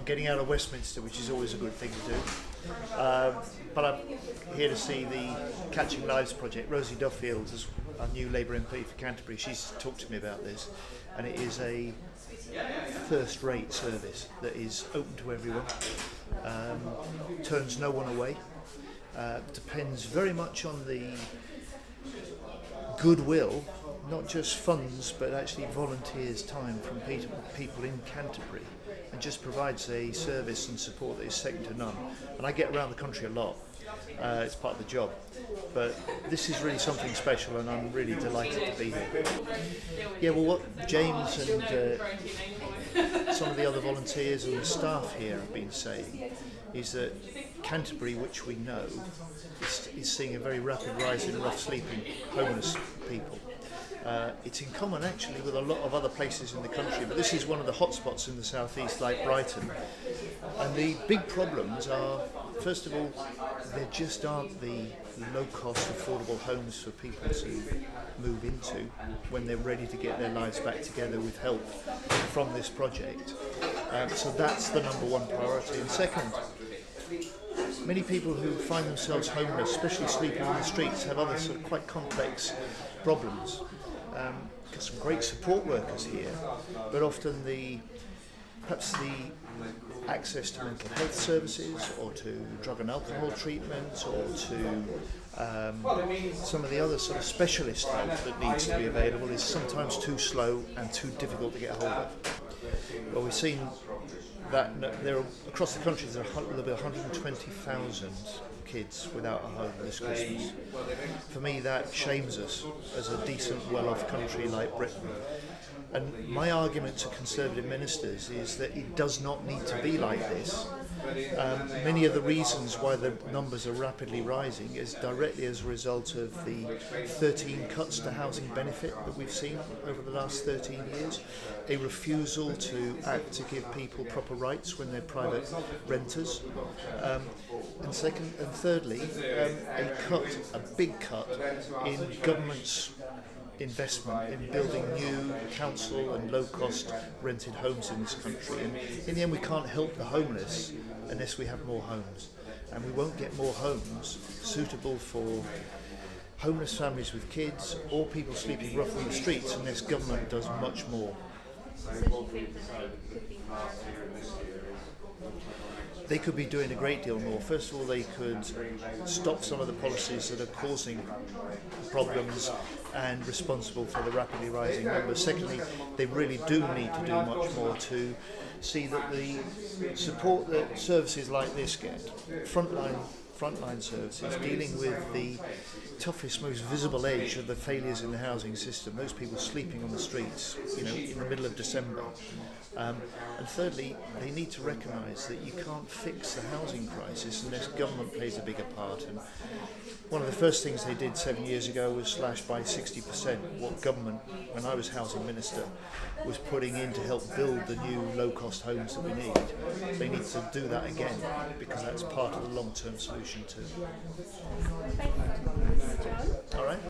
getting out of Westminster, which is always a good thing to do. But I'm here to see the Catching Lives project. Rosie Duffield is our new Labour MP for Canterbury. She's talked to me about this, and it is a first-rate service that is open to everyone, turns no one away, depends very much on the goodwill, not just funds, but actually volunteers' time from people in Canterbury, and just provides a service and support that is second to none. And I get around the country a lot. It's part of the job. But this is really something special, and I'm really delighted to be here. Yeah, well, what James and some of the other volunteers and the staff here have been saying is that Canterbury, which we know, is seeing a very rapid rise in rough sleeping homeless people. It's in common actually with a lot of other places in the country, but this is one of the hotspots in the southeast, like Brighton. And the big problems are, first of all, there just aren't the low-cost, affordable homes for people to move into when they're ready to get their lives back together with help from this project. So that's the number one priority. And second, many people who find themselves homeless, especially sleeping on the streets, have other sort of quite complex problems. Got some great support workers here, but often perhaps the access to mental health services, or to drug and alcohol treatment, or to some of the other sort of specialist help that needs to be available is sometimes too slow and too difficult to get hold of. Well, we've seen that there are, across the country, there'll be 120,000 kids without a home this Christmas. For me, that shames us as a decent, well-off country like Britain. And my argument to Conservative ministers is that it does not need to be like this. Many of the reasons why the numbers are rapidly rising is directly as a result of the 13 cuts to housing benefit that we've seen over the last 13 years, a refusal to act to give people proper rights when they're private renters, and thirdly, a big cut in government's investment in building new council and low-cost rented homes in this country. And in the end, we can't help the homeless unless we have more homes, and we won't get more homes suitable for homeless families with kids or people sleeping roughly in the streets unless government does much more. They could be doing a great deal more. First of all, they could stop some of the policies that are causing problems and responsible for the rapidly rising numbers. Secondly, they really do need to do much more to see that the support that services like this get, frontline services, dealing with the toughest, most visible edge of the failures in the housing system, those people sleeping on the streets, in the middle of December. And thirdly, they need to recognise that you can't fix the housing crisis unless government plays a bigger part. And one of the first things they did 7 years ago was slash by 60% what government, when I was housing minister, was putting in to help build the new low-cost homes that we need. They need to do that again, because that's part of the long-term solution too. All right.